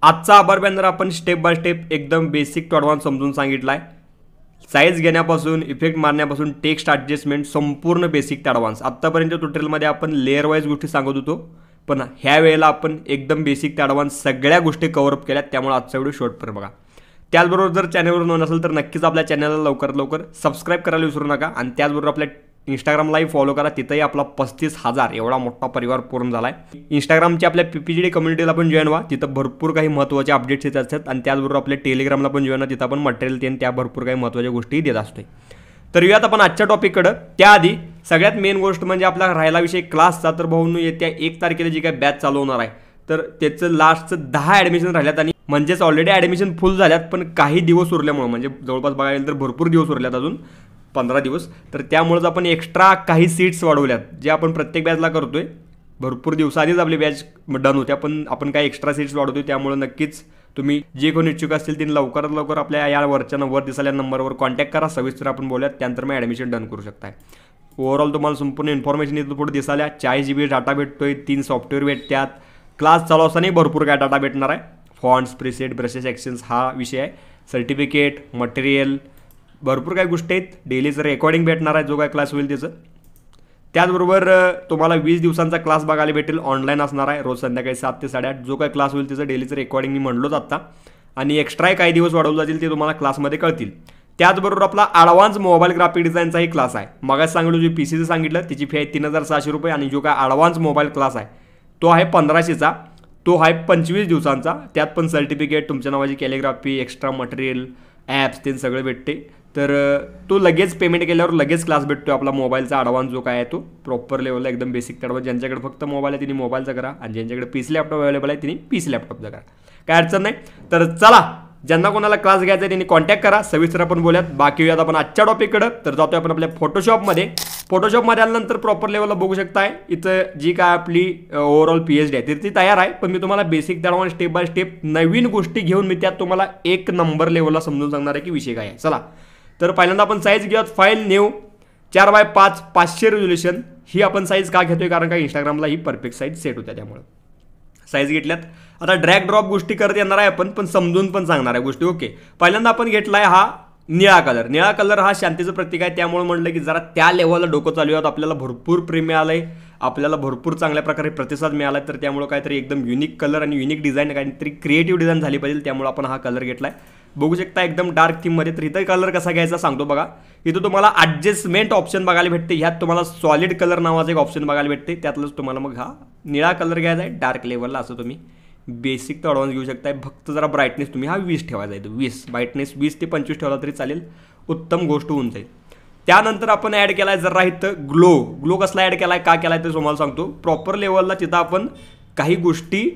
आजचा आभार बॅनर आपण स्टेप बाय स्टेप एकदम बेसिक टू ॲडव्हान्स समजून सांगितला आहे. साईज घेण्यापासून इफेक्ट मारण्यापासून टेक्स्ट ॲडजस्टमेंट संपूर्ण बेसिक ते ॲडव्हान्स. आत्तापर्यंत ट्युटोरियलमध्ये आपण लेअर वाईज गोष्टी सांगत होतो, पण ह्या वेळेला आपण एकदम बेसिक ते ॲडव्हान्स सगळ्या गोष्टी कव्हर अप केल्यात. त्यामुळे आजचा व्हिडिओ शेवटपर्यंत बघा. त्याचबरोबर जर चॅनलवर नवीन असेल तर नक्कीच आपल्या चॅनलला लवकरात लवकर सबस्क्राईब करायला विसरू नका. आणि त्याचबरोबर आपल्या इंस्टाग्रामलाही फॉलो करा. तिथंही आपला 35,000 एवढा मोठा परिवार पूर्ण झाला आहे. इंस्टाग्रामच्या आपल्या PPGD कम्युनिटीला पण जॉईन व्हा. तिथं भरपूर काही महत्त्वाचे अपडेट्स येत असतात. आणि त्याचबरोबर आपल्या टेलिग्रामला पण जॉईन व्हा. तिथं आपण मटेरियल त्या भरपूर काही महत्त्वाच्या गोष्टी देत असतो. तर येऊयात आपण आजच्या टॉपिककडं. त्याआधी सगळ्यात मेन गोष्ट म्हणजे आपला राहिला विषय क्लासचा. तर भाऊंनो येत्या 1 तारखेला जी काय बॅच चालू होणार आहे तर त्याचं लास्टचं 10 ॲडमिशन राहिल्यात. आणि म्हणजेच ऑलरेडी ॲडमिशन फुल झाल्यात, पण काही दिवस उरल्यामुळे म्हणजे जवळपास बघायला गेलं तर भरपूर दिवस उरल्यात, अजून 15 दिवस. तर त्यामुळेच आपण एक्स्ट्रा काही सीट्स वाढवल्यात, जे आपण प्रत्येक बॅचला करतोय. भरपूर दिवसाआधीच आपली बॅच डन होत्या, पण आपण काही एक्स्ट्रा सीट्स वाढवतोय. त्यामुळे नक्कीच तुम्ही जे कोणी इच्छुक असतील त्यांनी लवकरात लवकर आपल्या या वर दिसलेल्या नंबरवर कॉन्टॅक्ट करा. सविस्तर आपण बोलूयात, त्यानंतर मग ॲडमिशन डन करू शकताय. ओव्हरऑल तुम्हाला संपूर्ण इन्फॉर्मेशन इथं पुढे दिसाल्या. 40 GB डाटा भेटतोय, 3 सॉफ्टवेअर भेटतात. क्लास चालू असतानाही भरपूर काय डाटा भेटणार आहे. फॉन्ट्स, प्रीसेट, ब्रशेस, ॲक्शन्स हा विषय आहे. सर्टिफिकेट, मटेरियल, भरपूर काही गोष्टी आहेत. डेलीचं रेकॉर्डिंग भेटणार आहे जो काय क्लास होईल त्याचं. त्याचबरोबर तुम्हाला 20 दिवसांचा क्लास बघायला भेटेल. ऑनलाईन असणार आहे. रोज संध्याकाळी 7 ते 8:30 जो काय क्लास होईल त्याचं डेलीचं रेकॉर्डिंग मी म्हणलोच आत्ता. आणि एक्स्ट्राही काही दिवस वाढवलं जातील, ते तुम्हाला क्लासमध्ये कळतील. त्याचबरोबर आपला ॲडव्हान्स मोबाईल ग्राफिक डिझाईनचाही क्लास आहे. मगाच सांगितलं जे PCचं सांगितलं त्याची फी आहे 3,600 रुपये. आणि जो काय ॲडव्हान्स मोबाईल क्लास आहे तो आहे 1,500चा. तो आहे 25 दिवसांचा. त्यात पण सर्टिफिकेट, तुमच्या नावाची कॅलिग्राफी, एक्स्ट्रा मटेरियल, ॲप्स ते सगळं भेटते. तर तो लगेच पेमेंट केल्यावर लगेच क्लास भेटतो. आपला मोबाईलचा ॲडव्हान्स जो काय आहे तो प्रॉपर लेवलला एकदम बेसिक ॲडव्हान्स. ज्यांच्याकडे फक्त मोबाईल आहे तिने मोबाईलचा करा, आणि ज्यांच्याकडे PC लॅपटॉप अवेलेबल आहे तिने PC लॅपटॉपचा करा. काय अडचण नाही. तर चला, ज्यांना कोणाला क्लास घ्यायचा आहे त्यांनी कॉन्टॅक्ट करा. सविस्तर आपण बोलूयात. बाकी येऊयात आपण आजच्या टॉपिककडं. तर जातोय आपण आपल्या फोटोशॉपमध्ये आल्यानंतर प्रॉपर लेवलला बघू शकताय. इथं जी काय आपली ओव्हरऑल PhD आहे ती तयार आहे. पण मी तुम्हाला बेसिक त्यामुळे स्टेप बाय स्टेप नवीन गोष्टी घेऊन मी त्यात तुम्हाला 1 नंबर लेवलला समजून सांगणार आहे की विषय काय आहे. चला, तर पहिल्यांदा आपण साईज घेऊयात. File new 4x5 500 resolution. ही आपण साईज का घेतोय, कारण का इंस्टाग्रामला ही परफेक्ट साईज सेट होत्या, त्यामुळे साईज घेतल्यात. आता ड्रॅग ड्रॉप गोष्टी करत येणार आहे आपण, पण समजून पण सांगणार आहे गोष्टी. ओके, पहिल्यांदा आपण घेतलाय हा निळा कलर. निळा कलर हा शांतीचं प्रतीक आहे. त्यामुळे म्हणलं की जरा त्या लेवलला डोकं चालू आहे. आपल्याला भरपूर प्रेम मिळालं आहे, आपल्याला भरपूर चांगल्या प्रकारे प्रतिसाद मिळाला आहे. तर त्यामुळे काहीतरी एकदम युनिक कलर आणि युनिक डिझाईन, काहीतरी क्रिएटिव्ह डिझाईन झाली पाहिजे. त्यामुळे आपण हा कलर घेतलाय. बघू शकता एकदम डार्क थीममध्ये. तर इथं कलर कसा घ्यायचा सांगतो बघा. इथं तुम्हाला ॲडजस्टमेंट ऑप्शन बघायला भेटते. ह्यात तुम्हाला सॉलिड कलर नावाचा एक ऑप्शन बघायला भेटते. त्यातलंच तुम्हाला मग हा निळा कलर घ्यायचा आहे डार्क लेवलला. असं तुम्ही बेसिक तर ॲडव्हान्स घेऊ शकताय. फक्त जरा ब्राईटनेस तुम्ही हा 20 ठेवायचा आहे. 20 ब्राईटनेस 20 ते 25 ठेवला तरी चालेल. उत्तम गोष्ट होऊन जाईल. त्यानंतर आपण ॲड केला आहे जरा इथं ग्लो कसला ॲड केला आहे, का केला आहे ते तुम्हाला सांगतो. प्रॉपर लेवलला तिथं आपण काही गोष्टी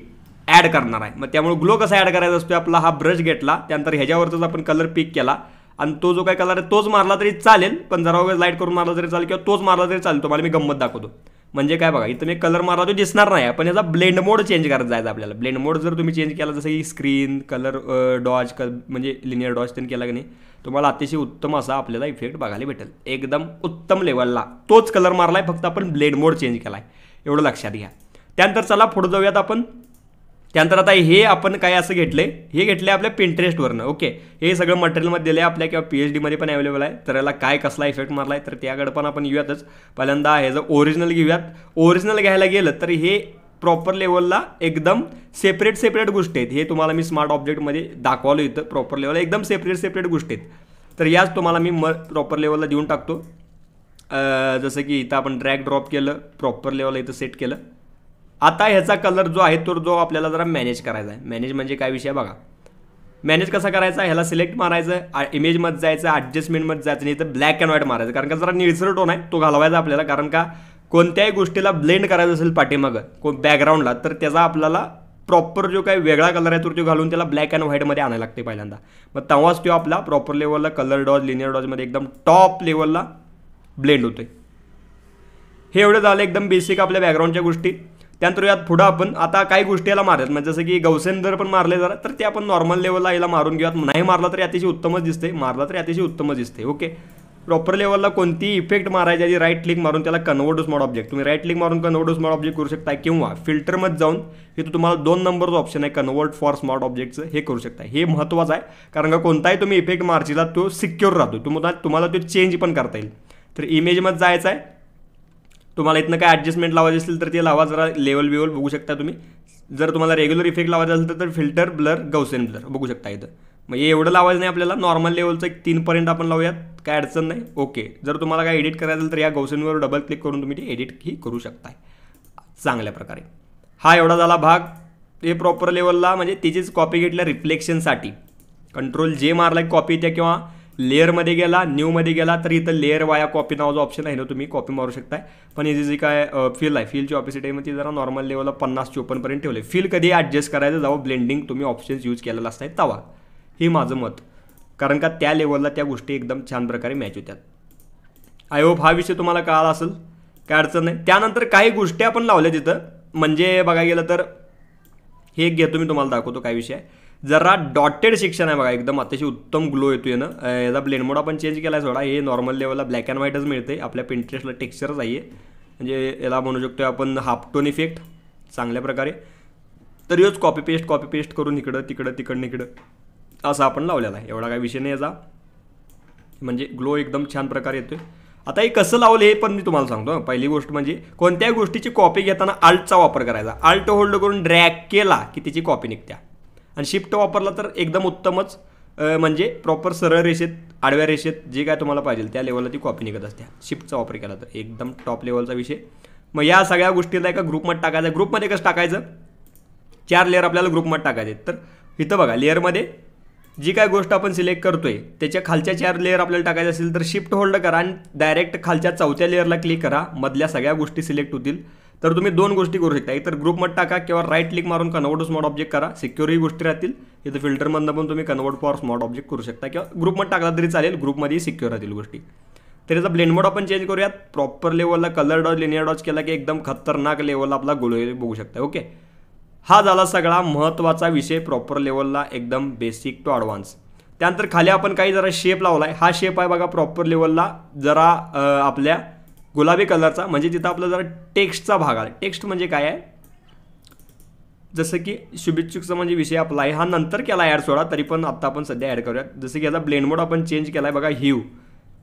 ॲड करणार आहे. मग त्यामुळे ग्लो कसा ॲड करायचा असतो, आपला हा ब्रश घेतला, त्यानंतर ह्याच्यावरच आपण कलर पिक केला आणि तो जो काय कलर आहे तोच मारला तरी चालेल, पण जरा वगैरे लाईट करून मारला तरी चालेल, किंवा तोच मारला तरी चालेल. तुम्हाला मी गंमत दाखवतो. म्हणजे काय बघा, इथं मी कलर मारला तो दिसणार नाही, पण याचा ब्लेंड मोड चेंज करायचा जायचं आपल्याला. ब्लेंड मोड जर तुम्ही चेंज केला, जसं की स्क्रीन कलर डॉज म्हणजे लिनियर डॉज त्यांनी केला की नाही, तुम्हाला अतिशय उत्तम असा आपल्याला इफेक्ट बघायला भेटेल. एकदम उत्तम लेवलला तोच कलर मारलाय, फक्त आपण ब्लेंड मोड चेंज केलाय, एवढं लक्षात घ्या. त्यानंतर चला पुढे जाऊयात आपण. त्यानंतर आता हे आपण काय असं घेतले, हे घेतले आपल्या Pinterestवरनं. ओके, हे सगळं मटेरियलमध्ये दिलं आहे आपल्या, किंवा PhDमध्ये पण अवेलेबल आहे. तर याला काय कसला इफेक्ट मारला आहे तर त्याकडे पण आपण येऊयातच. पहिल्यांदा ह्याचं ओरिजिनल घेऊयात. ओरिजिनल घ्यायला गेलं तर हे प्रॉपर लेवलला एकदम सेपरेट गोष्टी आहेत. हे तुम्हाला मी स्मार्ट ऑब्जेक्टमध्ये दाखवलं. इथं प्रॉपर लेवलला एकदम सेपरेट गोष्टी आहेत. तर याच तुम्हाला मी प्रॉपर लेवलला देऊन टाकतो. जसं की इथं आपण ड्रॅग ड्रॉप केलं, प्रॉपर लेवलला इथं सेट केलं. आता ह्याचा कलर जो आहे तो जो आपल्याला जरा मॅनेज करायचा आहे. मॅनेज म्हणजे काय विषय बघा. मॅनेज कसा करायचा, ह्याला सिलेक्ट मारायचं, इमेजमध्ये जायचं, ॲडजस्टमेंटमध्ये जायचं, नाही तर ब्लॅक अँड व्हाईट मारायचं. कारण का जरा निळसर टोन आहे तो घालवायचा आपल्याला. कारण का कोणत्याही गोष्टीला ब्लेंड करायचं असेल पाठीमागं बॅकग्राऊंडला, तर त्याचा आपल्याला प्रॉपर जो काही वेगळा कलर आहे तो घालून त्याला ब्लॅक अँड व्हाईटमध्ये आणायला लागते पहिल्यांदा. मग तेव्हाच तो आपला प्रॉपर लेवलला कलर डॉज, लिनियर डॉजमध्ये एकदम टॉप लेवलला ब्लेंड होतोय. हे एवढं झालं एकदम बेसिक आपल्या बॅकग्राऊंडच्या गोष्टी. त्यानंतर यात पुढं आपण आता काही गोष्टी याला मारतात, म्हणजे जसं की गौसेन जर पण मारले जरा, तर ते आपण नॉर्मल लेवलला याला मारून घेऊयात. नाही मारला तरी अतिशय उत्तमच दिसते, मारला तरी अतिशय उत्तमच दिसते. ओके, प्रॉपर लेवलला कोणती इफेक्ट मारायची आधी राईट क्लिक मारून त्याला कन्वर्ट टू स्मॉल ऑब्जेक्ट, तुम्ही राईट क्लिक मारून कन्वर्ट टू स्मॉल ऑब्जेक्ट करू शकता, किंवा फिल्टरमध्ये जाऊन इथं तुम्हाला 2 नंबरचं ऑप्शन आहे कन्वर्ट फॉर स्मॉल ऑब्जेक्टचं, हे करू शकता. हे महत्त्वाचं आहे, कारण का कोणताही तुम्ही इफेक्ट मारशीला तो सिक्युअर राहतो, तुम्हाला तो चेंज पण करता येईल. तर इमेजमध्ये जायचं आहे, तुम्हाला इथनं काय ॲडजस्टमेंट लावायची असेल तर ते लावा, जरा लेवल बिवल बघू शकता तुम्ही. जर तुम्हाला रेग्युलर इफेक्ट लावायचा असेल तर फिल्टर, ब्लर, गौसेन ब्लर बघू शकता इथं. मग एवढं लावायचं नाही आपल्याला, नॉर्मल लेवलचं 1 पर्यंत आपण लावूयात, काय अडचण नाही. ओके. जर तुम्हाला काय एडिट करायचं असेल तर या गौसेनवर डबल क्लिक करून तुम्ही ते एडिट ही करू शकताय चांगल्या प्रकारे. हा एवढा झाला भाग. हे प्रॉपर लेवलला म्हणजे तिचीच कॉपी घेतल्या रिफ्लेक्शनसाठी. कंट्रोल जे मारला कॉपी येते, किंवा लेअरमध्ये गेला, न्यूमध्ये गेला तर इथं लेअर वाया कॉपी नावाचा ऑप्शन आहे ना, तुम्ही कॉपी मारू शकताय. पण याची जी काय फील आहे, फीलची ऑपॅसिटी आहे ती जरा नॉर्मल लेवलला 50-54 पर्यंत ठेवले. फील कधी ॲडजस्ट करायचं जेव्हा ब्लेंडिंग तुम्ही ऑप्शन्स यूज केलेला असताय तेव्हा. हे माझं मत, कारण का त्या लेवलला त्या गोष्टी एकदम छान प्रकारे मॅच होत्यात. आय होप हा विषय तुम्हाला कळाला असेल, काय अडचण नाही. त्यानंतर काही गोष्टी आपण लावल्या तिथं, म्हणजे बघायला गेलं तर हे एक घेतो मी तुम्हाला दाखवतो काय विषय आहे. जरा डॉटेड सेक्शन आहे बघा, एकदम अतिशय उत्तम ग्लो येतो आहे ना. याचा ब्लेंड मोड आपण चेंज केला आहे थोडा. हे नॉर्मल लेवलला ब्लॅक अँड व्हाईटच मिळते, आपल्या पिंटरेस्टला टेक्स्चरच आहे, म्हणजे याला म्हणू शकतो आपण हाफ टोन इफेक्ट चांगल्या प्रकारे. तर योच कॉपी पेस्ट करून इकडं तिकडं असं आपण लावलेला आहे. एवढा काय विषय नाही याचा, म्हणजे ग्लो एकदम छान प्रकारे येतोय. आता हे कसं लावलं हे पण मी तुम्हाला सांगतो. पहिली गोष्ट म्हणजे कोणत्याही गोष्टीची कॉपी घेताना आल्टचा वापर करायचा. आल्ट होल्ड करून ड्रॅग केला की त्याची कॉपी निघत्या, आणि शिफ्ट वापरला तर एकदम उत्तमच, म्हणजे प्रॉपर सरळ रेषेत, आडव्या रेषेत जे काय तुम्हाला पाहिजे त्या लेवलला ती कॉपी निघत असते. शिफ्टचा वापर केला तर एकदम टॉप लेवलचा विषय. मग या सगळ्या गोष्टीला एका ग्रुपमध्ये टाकायचं. ग्रुपमध्ये कसं टाकायचं, 4 लेअर आपल्याला ग्रुपमध्ये टाकायचे. तर इथं बघा लेअरमध्ये जी काय गोष्ट आपण सिलेक्ट करतोय त्याच्या खालच्या 4 लेअर आपल्याला टाकायचे असेल तर शिफ्ट होल्ड करा आणि डायरेक्ट खालच्या 4थ्या लेअरला क्लिक करा, मधल्या सगळ्या गोष्टी सिलेक्ट होतील. तर तुम्ही 2 गोष्टी करू शकता, इतर ग्रुपमध्ये टाका किंवा राईट क्लिक मारून कन्वर्ट टू स्मॉल ऑब्जेक्ट करा, सिक्युअरही गोष्टी राहतील. इथं फिल्टरमधनं पण तुम्ही कन्वर्ट फॉर स्मॉल ऑब्जेक्ट करू शकता, किंवा ग्रुपमध्ये टाकला तरी चालेल, ग्रुपमध्येही सिक्युअर राहतील गोष्टी. तर याचा ब्लेंड मोड आपण चेंज करूयात. प्रॉपर लेवलला कलर डॉज, लिनियर डॉज केला की एकदम खतरनाक लेवलला आपला ग्लो बघू शकता. ओके, हा झाला सगळा महत्त्वाचा विषय प्रॉपर लेवलला, एकदम बेसिक टू ॲडव्हान्स. त्यानंतर खाली आपण काही जरा शेप लावला आहे. हा शेप आहे बघा प्रॉपर लेवलला जरा आपल्या गुलाबी कलरचा, म्हणजे तिथं आपला जरा टेक्स्टचा भाग आहे. टेक्स्ट म्हणजे काय आहे, जसं की शुभेच्छुकचा म्हणजे विषय आपला आहे, हा नंतर केला ॲड सोडा, तरी पण आत्ता आपण सध्या ॲड करूयात. जसं की याचा ब्लेंड मोड आपण चेंज केला आहे बघा, ह्यू.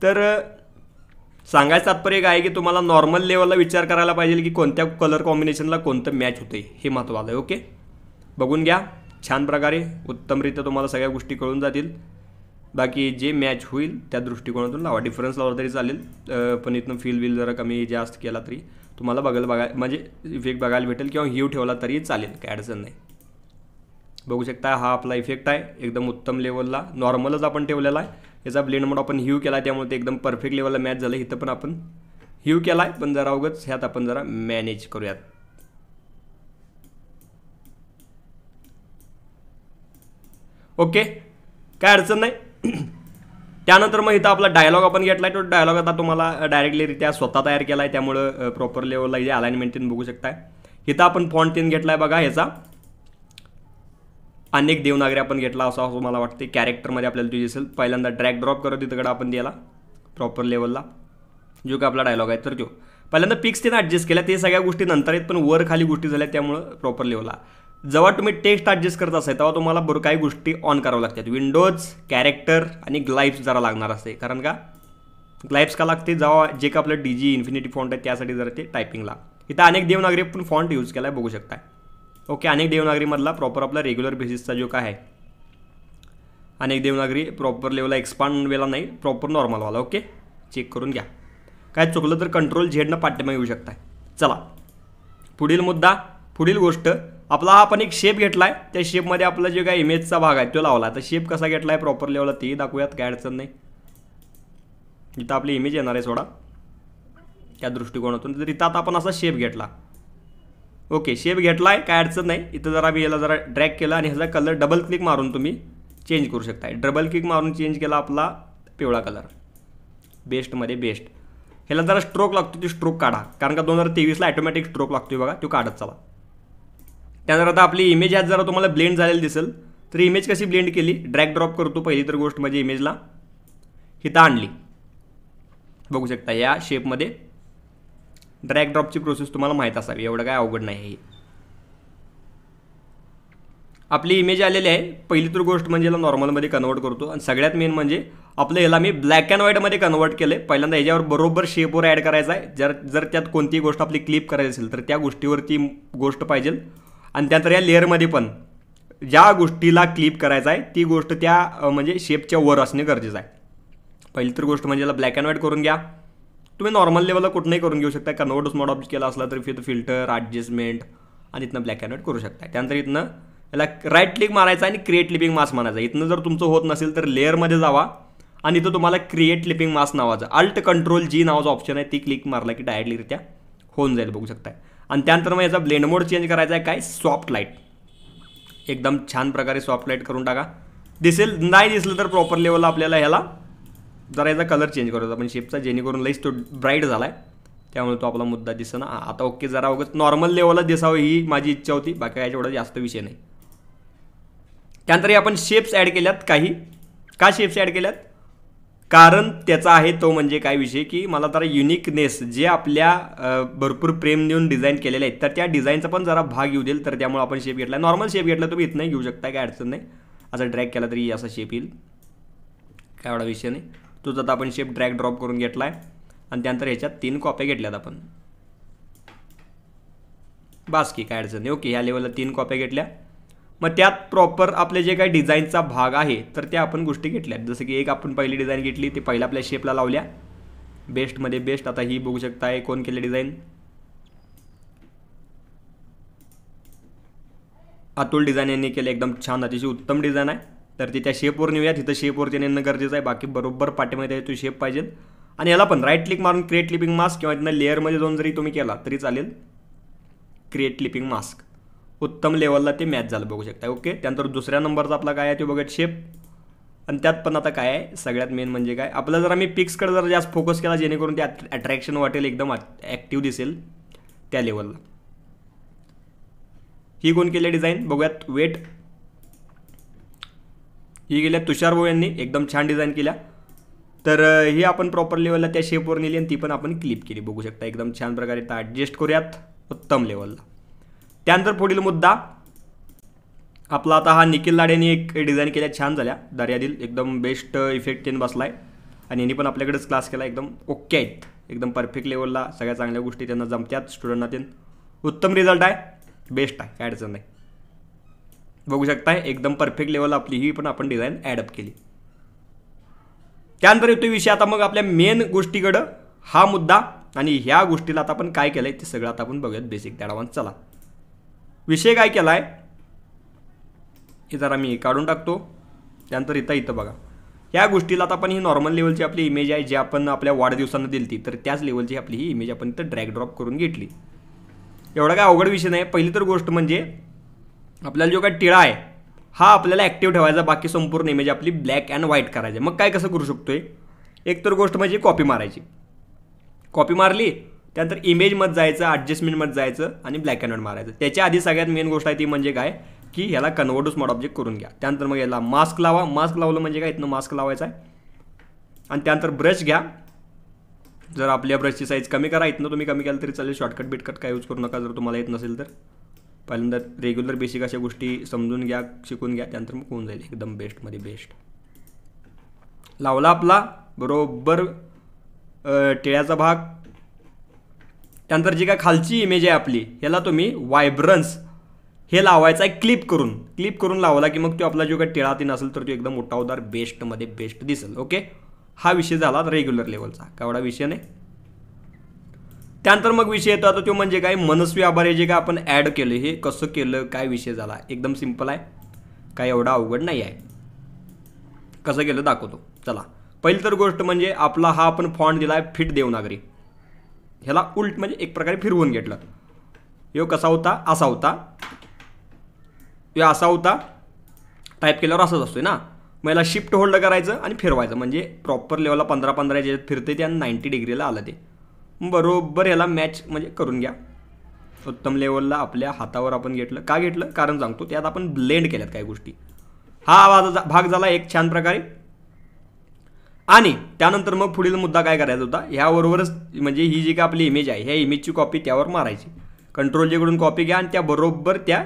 तर सांगायचं तात्पर्य काय आहे की तुम्हाला नॉर्मल लेवलला विचार करायला पाहिजे की कोणत्या कलर कॉम्बिनेशनला कोणतं मॅच होतं, हे महत्त्वाचं आहे. ओके, बघून घ्या छान प्रकारे, उत्तमरित्या तुम्हाला सगळ्या गोष्टी कळून जातील. बाकी जे मॅच होईल त्या दृष्टिकोनातून लावा, डिफरन्स लावला तरी चालेल, पण इथनं फील जरा कमी जास्त केला तरी तुम्हाला म्हणजे इफेक्ट बघायला भेटेल, किंवा ह्यू ठेवला तरी चालेल, काय अडचण नाही. बघू शकता हा आपला इफेक्ट आहे एकदम उत्तम लेवलला, नॉर्मलच आपण ठेवलेला आहे. याचा ब्लेंड मोड आपण ह्यू केला त्यामुळे ते एकदम परफेक्ट लेवलला मॅच झालं. इथं पण आपण ह्यू केला आहे, पण जरा उगाच ह्यात आपण जरा मॅनेज करूयात. ओके, काय अडचण नाही. त्यानंतर मग इथं आपला डायलॉग आपण घेतला आहे, तो डायलॉग आता तुम्हाला डायरेक्टलीरित्या स्वतः तयार केला आहे, त्यामुळं प्रॉपर लेवलला जे अलाइनमेंट बघू शकताय. इथं आपण फॉन्ट 3 घेतला आहे बघा, ह्याचा अनेक देवनागरी आपण घेतला असं मला वाटते. कॅरेक्टरमध्ये आपल्याला तो दिसेल. पहिल्यांदा ड्रॅग ड्रॉप करत तिकडं आपण द्यायला प्रॉपर लेवलला जो का आपला डायलॉग आहे, तर तो पहिल्यांदा पिक्स त्यानं ॲडजस्ट केल्या, ते सगळ्या गोष्टी नंतर आहेत, पण वर खाली गोष्टी झाल्या, त्यामुळं प्रॉपर लेवलला जेव्हा तुम्ही टेक्स्ट ॲडजस्ट करत असाल तेव्हा तुम्हाला बरं काही गोष्टी ऑन करावं लागतात. विंडोज, कॅरेक्टर आणि ग्लाइप्स जरा लागणार असते. कारण का ग्लाइप्स का लागते, जेव्हा जे का आपलं DG इन्फिनिटी फॉन्ट आहे त्यासाठी जरा ते टायपिंगला. इथं अनेक देवनागरी पण फॉन्ट यूज केला आहे, बघू शकता. ओके, अनेक देवनागरीमधला प्रॉपर आपला रेग्युलर बेसिसचा जो काय आहे, अनेक देवनागरी प्रॉपर लेवलला एक्सपांड वेला नाही, प्रॉपर नॉर्मलवाला. ओके, चेक करून घ्या, काय चुकलं तर कंट्रोल झेडनं पाठीमागे येऊ शकता. चला पुढील मुद्दा, पुढील गोष्ट आपला हा आपण एक शेप घेतला आहे, त्या शेपमध्ये आपला जे काय इमेजचा भाग आहे तो लावला. तर शेप कसा घेतला आहे प्रॉपर लेवलला तेही दाखवूयात, काय अडचण नाही. इथं आपली इमेज येणार आहे सोडा त्या दृष्टिकोनातून. तर इथं आता आपण असा शेप घेतला. ओके, शेप घेतला आहे, काय अडचण नाही. इथं जरा मी याला जरा ड्रॅग केला आणि ह्याचा कलर डबल क्लिक मारून तुम्ही चेंज करू शकता. डबल क्लिक मारून चेंज केला आपला पिवळा कलर, बेस्टमध्ये बेस्ट. ह्याला जरा स्ट्रोक लागतो, ती स्ट्रोक काढा, कारण का 2023ला ऑटोमॅटिक स्ट्रोक लागतोय बघा, तो काढत चला. त्यानंतर आता आपली इमेज ह्यात जरा तुम्हाला ब्लेंड झालेली दिसेल. तर इमेज कशी ब्लेंड केली, ड्रॅग ड्रॉप करतो पहिली तर गोष्ट म्हणजे इमेजला इथं आणली. बघू शकता या शेपमध्ये ड्रॅग ड्रॉपची प्रोसेस तुम्हाला माहीत असावी, एवढं काय अवघड नाही आहे. आपली इमेज आलेली आहे. पहिली तर गोष्ट म्हणजे याला नॉर्मलमध्ये कन्वर्ट करतो आणि सगळ्यात मेन म्हणजे आपलं याला मी ब्लॅक अँड व्हाईटमध्ये कन्वर्ट केलं आहे. पहिल्यांदा याच्यावर बरोबर शेपवर ॲड करायचा आहे. जर त्यात कोणतीही गोष्ट आपली क्लिप करायची असेल तर त्या गोष्टीवरती गोष्ट पाहिजे आणि त्यानंतर या लेअरमध्ये पण ज्या गोष्टीला क्लिप करायचा आहे ती गोष्ट त्या म्हणजे शेपच्या वर असणे गरजेचं आहे. पहिली तर गोष्ट म्हणजे याला ब्लॅक अँड व्हाईट करून घ्या. तुम्ही नॉर्मल लेवलला कुठनंही करून घेऊ शकता. कन्वर्ट स्मॉड ऑब्जेक्ट केला असला तर फिल्टर ॲडजस्टमेंट आणि इथनं ब्लॅक अँड व्हाईट करू शकता. त्यानंतर इथनं याला राईट क्लिक मारायचा आणि क्रिएट क्लिपिंग मास्क म्हणायचा. इथनं जर तुमचं होत नसेल तर लेअरमध्ये जावा आणि इथं तुम्हाला क्रिएट क्लिपिंग मास्क नावाचं अल्ट कंट्रोल जी नावाचं ऑप्शन आहे ती क्लिक मारला की डायरेक्टलीरित्या होऊन जाईल. बघू शकता. आणि त्यानंतर मग याचा ब्लेंड मोड चेंज करायचा आहे काय सॉफ्ट लाईट. एकदम छान प्रकारे सॉफ्ट लाईट करून टाका. दिसेल नाही दिसलं तर प्रॉपर लेवलला आपल्याला ह्याला जरा याचा कलर चेंज करायचा आपण शेपचा, जेणेकरून लईच तो ब्राईट झाला आहे त्यामुळे तो आपला मुद्दा दिसतं ना. आता ओके, जरा उगाच नॉर्मल लेवलला दिसावं ही माझी इच्छा होती, बाकी काय एवढा जास्त विषय नाही. त्यानंतर आपण शेप्स ॲड केल्यात. काही का शेप्स ॲड केल्यात कारण त्याचा आहे तो म्हणजे काय विषय की मला जरा युनिकनेस जे आपल्या भरपूर प्रेम देऊन डिझाईन केलेले आहेत तर त्या डिझाईनचा पण जरा भाग येऊ देईल. तर त्यामुळे आपण शेप घेतला. नॉर्मल शेप घेतला तुम्ही इथनंही घेऊ शकता, काय अडचण नाही. असा ड्रॅग केला तरी असा शेप येईल, काय एवढा विषय नाही. तोच आता आपण शेप ड्रॅग ड्रॉप करून घेतला आहे आणि त्यानंतर ह्याच्यात 3 कॉप्या घेतल्यात आपण. बास की काय अडचण नाही. ओके, ह्या लेवलला 3 कॉप्या घेतल्या. मग त्यात प्रॉपर आपले जे काही डिझाईनचा भाग आहे तर त्या आपण गोष्टी घेतल्यात. जसं की एक आपण पहिली डिझाईन घेतली ती पहिल्या आपल्या शेपला लावल्या बेस्टमध्ये बेस्ट. आता ही बघू शकता कोण केली डिझाईन, अतुल डिझाईन यांनी केले. एकदम छान अतिशय उत्तम डिझाईन आहे. तर ती त्या शेपवर नेऊया. तिथं शेपवरती नेणं गरजेचं आहे, बाकी बरोबर पाठीमध्ये तो शेप पाहिजे. आणि याला पण राईट क्लिक मारून क्रिएट क्लिपिंग मास्क किंवा तिथं लेअरमध्ये जाऊन जरी तुम्ही केला तरी चालेल. क्रिएट क्लिपिंग मास्क उत्तम लेवलला ते मॅच झालं बघू शकता. ओके, त्यानंतर दुसऱ्या नंबरचा आपला काय आहे ते बघत शेप. आणि त्यात पण आता काय आहे सगळ्यात मेन म्हणजे काय आपला जर आम्ही पिक्सकडे जर जास्त फोकस केला जेणेकरून ते अट्रॅक्शन वाटेल, एकदम ॲक्टिव्ह दिसेल त्या लेवलला. ही कोण केली डिझाईन बघूयात. वेट ही गेल्या तुषार भाऊ यांनी एकदम छान डिझाईन केल्या. तर ही आपण प्रॉपर लेवलला त्या शेपवर नेली आणि ती पण आपण क्लिप केली बघू शकता. एकदम छान प्रकारे तर ॲडजस्ट करूयात उत्तम लेवलला. त्यानंतर पुढील मुद्दा आपला आता हा निखिल लाडेने एक डिझाईन केल्या छान झाल्या. दर्यादिल एकदम बेस्ट इफेक्ट त्यांनी बसला आहे आणि यांनी पण आपल्याकडेच क्लास केला. एकदम ओके आहेत, एकदम परफेक्ट लेवलला सगळ्या चांगल्या गोष्टी त्यांना जमत्यात. स्टुडंटना ते उत्तम रिझल्ट आहे, बेस्ट आहे, काय अडचण नाही. बघू शकताय एकदम परफेक्ट लेवलला आपली ही पण आपण डिझाईन ॲडअप केली. त्यानंतर येतो विषय आता मग आपल्या मेन गोष्टीकडं हा मुद्दा. आणि ह्या गोष्टीला आता आपण काय केलं आहे ते सगळं आता आपण बघूयात बेसिक ॲडव्हान्स. चला विषय काय केला आहे हे जरा मी काढून टाकतो. त्यानंतर इथं बघा ह्या गोष्टीला आता आपण ही नॉर्मल लेवलची आपली इमेज आहे जी आपण आपल्या वाढदिवसांना दिली ती, तर त्याच लेवलची आपली ही इमेज आपण इथं ड्रॅग ड्रॉप करून घेतली. एवढा काय अवघड विषय नाही. पहिली तर गोष्ट म्हणजे आपल्याला जो काय टिळा आहे हा आपल्याला ॲक्टिव्ह ठेवायचा, बाकी संपूर्ण इमेज आपली ब्लॅक अँड व्हाईट करायची. मग काय कसं करू शकतोय, एक तर गोष्ट म्हणजे कॉपी मारायची. कॉपी मारली त्यानंतर इमेजमध्ये जायचं, ॲडजस्टमेंटमध्ये जायचं आणि ब्लॅक अँड व्हाईट मारायचं. त्याच्या आधी सगळ्यात मेन गोष्ट आहे ती म्हणजे काय की ह्याला कन्वर्ट टू स्मॉल ऑब्जेक्ट करून घ्या. त्यानंतर मग याला मास्क लावा. मास्क लावलं म्हणजे काय इथनं मास्क लावायचा आहे आणि त्यानंतर ब्रश घ्या. जर आपल्या ब्रशची साईज कमी करा, इथनं तुम्ही कमी केलं तरी चालेल. शॉर्टकट बिटकट काय यूज करू नका जर तुम्हाला येत नसेल तर. पहिल्यांदा रेग्युलर बेसिक अशा गोष्टी समजून घ्या, शिकून घ्या, त्यानंतर मग होऊन जाईल एकदम बेस्टमध्ये बेस्ट. लावला आपला बरोबर टिळ्याचा भाग. त्यानंतर जी काय खालची इमेज आहे आपली ह्याला तुम्ही व्हायब्रन्स हे लावायचं आहे क्लिप करून लावला की मग तो आपला जो काही टिळा ती नसेल तर तो एकदम मोठावदार बेस्टमध्ये बेस्ट दिसेल. ओके, हा विषय झाला रेग्युलर लेवलचा, कावडा विषय नाही. त्यानंतर मग विषय येतो आता तो म्हणजे काय मनस्वी आभार. हे जे काय आपण ॲड केलं हे कसं केलं, काय विषय झाला, एकदम सिम्पल आहे, काय एवढा अवघड नाही आहे. कसं केलं दाखवतो. चला पहिली तर गोष्ट म्हणजे आपला हा आपण फॉन्ट दिला आहे फिट देवनागरी. ह्याला उलट म्हणजे एक प्रकारे फिरवून घेतलं. ह्यो कसा होता, असा होता, ह्यो असा होता. टाईप केल्यावर असंच असतोय ना. मग याला शिफ्ट होल्ड करायचं आणि फिरवायचं म्हणजे प्रॉपर लेवलला 15-15 ज्याच्यात फिरते ते आणि 90 डिग्रीला आलं ते बरोबर. याला मॅच म्हणजे करून घ्या उत्तम लेवलला. आपल्या हातावर आपण घेतलं, का घेतलं कारण सांगतो. त्यात आपण ब्लेंड केल्यात काही गोष्टी. हा भाग झाला एक छान प्रकारे. आणि त्यानंतर मग पुढील मुद्दा काय करायचा होता, ह्याबरोबरच म्हणजे ही जी काय आपली इमेज आहे ह्या इमेजची कॉपी त्यावर मारायची. कंट्रोल जेकडून कॉपी घ्या आणि त्याबरोबर त्या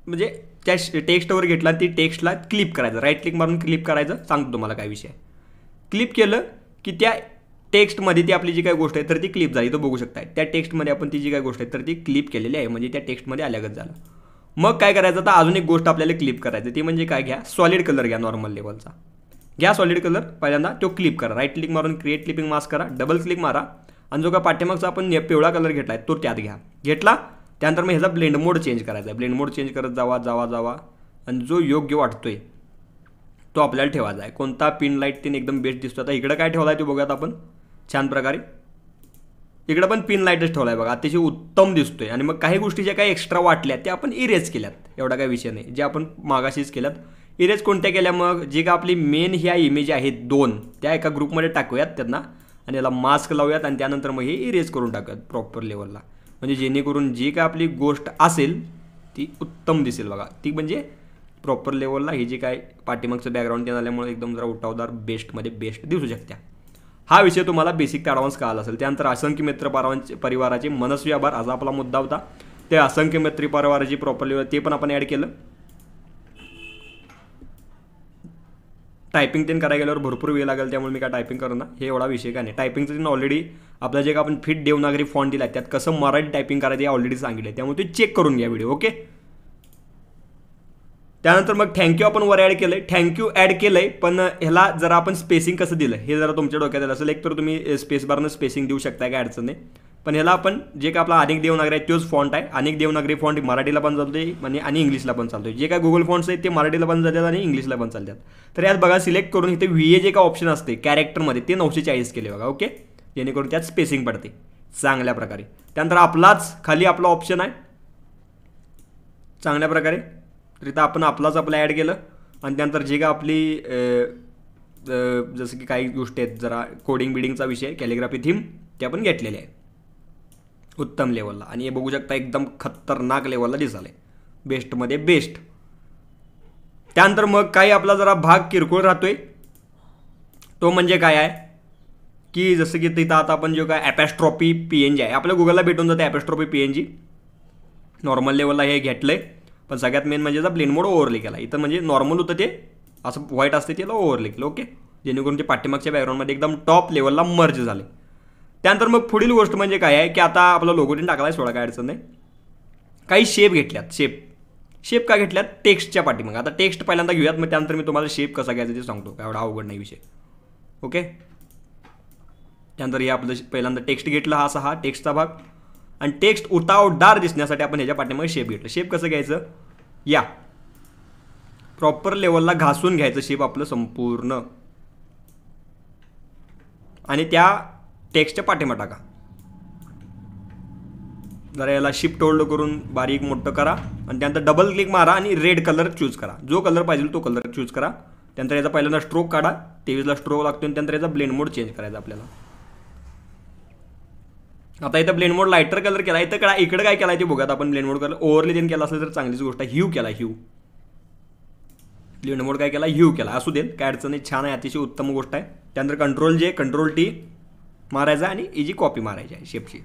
म्हणजे त्या टेक्स्टवर घेतला ती टेक्स्टला क्लिप करायचं, राईट क्लिक मारून क्लिप करायचं. सांगतो तुम्हाला काय विषय. क्लिप केलं की त्या टेक्स्टमध्ये ती आपली जी काही गोष्ट आहे तर ती क्लिप झाली. तो बघू शकता त्या टेक्स्टमध्ये आपण ती जी काही गोष्ट आहे तर ती क्लिप केलेली आहे, म्हणजे त्या टेक्स्टमध्ये आल्यागत झालं. मग काय करायचं, तर अजून एक गोष्ट आपल्याला क्लिप करायचं, ती म्हणजे काय, घ्या सॉलिड कलर घ्या नॉर्मल लेवलचा. घ्या सॉलिड कलर, पहिल्यांदा तो क्लिप करा, राईट क्लिक मारून क्रिएट क्लिपिंग मास्क करा, डबल क्लिक मारा आणि जो का पाठीमागचा आपण पिवळा कलर घेतला आहे तो त्यात घ्या. घेतला त्यानंतर मग ह्याचा ब्लेंड मोड चेंज करायचा आहे. ब्लेंड मोड चेंज करत जावा आणि जो योग्य वाटतोय तो आपल्याला ठेवायचा आहे. कोणता पिन लाईट तीन एकदम बेस्ट दिसतो. आता इकडं काय ठेवला आहे ते बघूयात आपण छान प्रकारे. इकडं पण पिन लाईटच ठेवला आहे बघा, अतिशय उत्तम दिसतोय. आणि मग काही गोष्टी ज्या काही एक्स्ट्रा वाटल्या त्या आपण इरेज केल्यात, एवढा काही विषय नाही. जे आपण मागाशीच केल्यात इरेज कोणत्या केल्या, मग जे का आपली मेन ह्या इमेज आहेत 2 त्या एका ग्रुपमध्ये टाकूयात त्यांना आणि याला मास्क लावूयात आणि त्यानंतर मग हे इरेज करून टाकूयात प्रॉपर लेवलला, म्हणजे जेणेकरून जी काय आपली गोष्ट असेल ती उत्तम दिसेल बघा. ती म्हणजे प्रॉपर लेवलला ही जी काय पाठीमागचं बॅकग्राऊंड ते झाल्यामुळे एकदम जरा उठावदार बेस्टमध्ये बेस्ट दिसू शकत्या. हा विषय तुम्हाला बेसिक ते ॲडव्हान्स कळाला असेल. त्यानंतर असंख्य मित्र परिवाराचे मनस्वी आभार असा आपला मुद्दा होता. ते असंख्य मित्र परिवाराची प्रॉपर लेवल ते पण आपण ॲड केलं. टायपिंग ते करायला गेल्यावर भरपूर वेळ लागेल, त्यामुळे मी काय टायपिंग करणार, हे एवढा विषय काय नाही. टायपिंगचं ऑलरेडी आपलं जे का आपण फिट देवनागरी फॉन्ट दिला त्यात कसं मराठी टायपिंग करायचं हे ऑलरेडी सांगितलं, त्यामुळे ते चेक करून घ्या व्हिडिओ. ओके. त्यानंतर मग थँक्यू आपण वर ॲड केलं आहे. थँक्यू ॲड केलं आहे, पण ह्याला जरा आपण स्पेसिंग कसं दिलं हे जरा तुमच्या डोक्यात आलं असेल. एक तर तुम्ही स्पेस बारनं स्पेसिंग देऊ शकता, काय अडचण नाही. पण ह्याला आपण जे का आपला अनेक देवनागरी आहे तोच फॉन्ट आहे. अनेक देवनागरी फॉन्ट मराठीला पण चालतोय आणि इंग्लिशला पण चालतोय. जे काय गुगल फॉन्ट्स आहेत ते मराठीला पण चालतात आणि इंग्लिशला पण चालतात. तर यात बघा सिलेक्ट करून इथे VA जे का ऑप्शन असते कॅरेक्टरमध्ये ते 940 केले बघा. ओके. जेणेकरून त्यात स्पेसिंग पडते चांगल्या प्रकारे. त्यानंतर आपलाच खाली आपला ऑप्शन आहे चांगल्या प्रकारे, तर इथं आपण आपलाच आपलं ॲड केलं आणि त्यानंतर जे का आपली जसं की काही गोष्टी आहेत जरा कोडिंग बिडिंगचा विषय कॅलिग्राफी थीम ते आपण घेतलेले आहे उत्तम लेवलला. आणि हे बघू शकता एकदम खतरनाक लेवलला दिसाले, बेस्टमध्ये बेस्ट. त्यानंतर मग काही आपला जरा भाग किरकोळ राहतोय, तो म्हणजे काय आहे की जसं की तिथं आता आपण जो काय ॲपॅस्ट्रॉपी PNG आहे आपल्या गुगलला भेटून जातं. ॲपॅस्ट्रॉपी PNG नॉर्मल लेवलला हे घेतलं आहे, पण सगळ्यात मेन म्हणजे जर ब्लेंड मोड ओव्हरले केला. इथं म्हणजे नॉर्मल होतं ते असं व्हाईट असते त्याला ओव्हरले केलं. ओके. जेणेकरून ते पाठीमागच्या बॅकग्राऊंडमध्ये एकदम टॉप लेवलला मर्ज झाले. त्यानंतर मग पुढील गोष्ट म्हणजे काय आहे की आता आपला लोगोटीन टाकला आहे, सोडा काय अडचण नाही. काही शेप घेतल्यात. शेप का घेतल्यात, टेक्स्टच्या पाठीमाग. आता टेक्स्ट पहिल्यांदा घेऊयात, मग त्यानंतर मी तुम्हाला शेप कसा घ्यायचा ते सांगतो, काय एवढा अवघड नाही विषय. ओके. त्यानंतर हे आपलं पहिल्यांदा टेक्स्ट घेतलं, हा असा हा टेक्स्टचा भाग, आणि टेक्स्ट उतावदार दिसण्यासाठी आपण ह्याच्या पाठीमागे शेप घेतलं. शेप कसं घ्यायचं, या प्रॉपर लेवलला घासून घ्यायचं शेप आपलं संपूर्ण आणि त्या टेक्स्टच्या पाठीमागे टाका. जरा याला शिफ्ट होल्ड करून बारीक मोठं करा आणि त्यानंतर डबल क्लिक मारा आणि रेड कलर चूज करा. जो कलर पाहिजे तो कलर चूज करा. त्यानंतर याचा पहिल्यांदा स्ट्रोक काढा, 23ला स्ट्रोक लागतो आणि त्यानंतर याचा ब्लेंड मोड चेंज करायचा आपल्याला. आता इथं ब्लेंड मोड लायटर कलर केला. इकडे काय केला ते बघा आपण. ब्लेंड मोड कलर ओव्हरले देन केला असेल तर चांगलीच गोष्ट आहे. ह्यू केला, ह्यू. ब्लेंड मोड काय केला, ह्यू केला. असू देत काय अडचण नाही, छान आहे, अतिशय उत्तम गोष्ट आहे. त्यानंतर कंट्रोल T मारायचा आणि इजी कॉपी मारायची आहे शेपची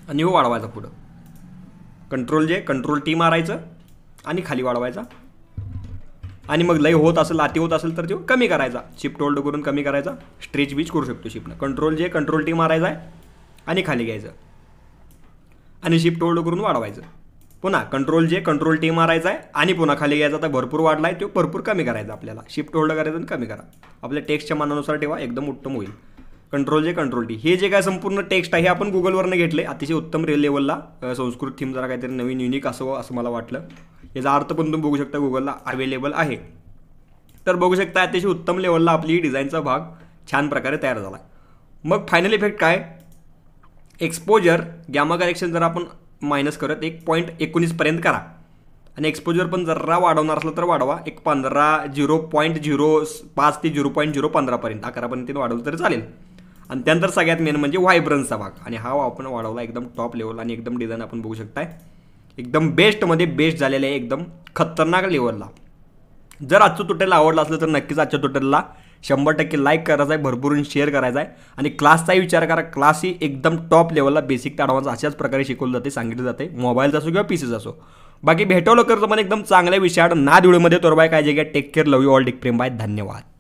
आणि हो वाढवायचा पुढं. कंट्रोल T मारायचं आणि खाली वाढवायचा आणि मग लय होत असेल अति होत असेल तर तो कमी करायचा. शिफ्ट होल्ड करून कमी करायचा. स्ट्रेच बीच करू शकतो शिफ्टनं. कंट्रोल T मारायचा आहे आणि खाली घ्यायचं आणि शिफ्ट होल्ड करून वाढवायचं. पुन्हा कंट्रोल T मारायचा आहे आणि पुन्हा खाली घ्यायचा. आता भरपूर वाढला आहे तो भरपूर कमी करायचा आपल्याला. शिफ्ट होल्ड करायचं आणि कमी करा. आपल्या टेक्स्टच्या मानानुसार ठेवा, एकदम उत्तम होईल. Control T. हे जे काय संपूर्ण टेक्स्ट आहे हे आपण गुगलवरनं घेतले, अतिशय उत्तम लेवलला. संस्कृत थीम जरा काहीतरी नवीन युनिक असं मला वाटलं. याचा अर्थ पण तुम्ही बघू शकता गुगलला अवेलेबल आहे. तर बघू शकता अतिशय उत्तम लेवलला आपली डिझाईनचा भाग छान प्रकारे तयार झाला. मग फायनल इफेक्ट काय, एक्सपोजर गॅमा करेक्शन जर आपण मायनस करत 1.19 पर्यंत करा आणि एक्सपोजर पण जरा वाढवणार असलं तर वाढवा. 0.05 ते 0.015 पर्यंत 11 पर्यंत वाढवलं तरी चालेल. आणि त्यानंतर सगळ्यात मेन म्हणजे व्हायब्रन्सचा भाग, आणि हा आपण वाढवला एकदम टॉप लेवल आणि एकदम डिझाईन आपण बघू शकताय एकदम बेस्टमध्ये बेस्ट झालेलं आहे, एकदम खतरनाक लेवलला. जर आजचं ट्युटोरियल आवडलं असलं तर नक्कीच आजच्या ट्युटोरियलला 100% लाईक करायचा आहे, भरभरून शेअर करायचा आहे आणि क्लासचाही विचार करा. क्लास ही एकदम टॉप लेवलला बेसिक ते ॲडव्हान्स अशाच प्रकारे शिकवलं जाते, सांगितलं जाते, मोबाईलचा असो किंवा पीसीचा असो. बाकी भेटवलं करतो पण एकदम चांगल्या विषयात ना व्हिडिओमध्ये. तोर बाय, काळजी घ्या, take care, love you all, take प्रेम, बाय, धन्यवाद.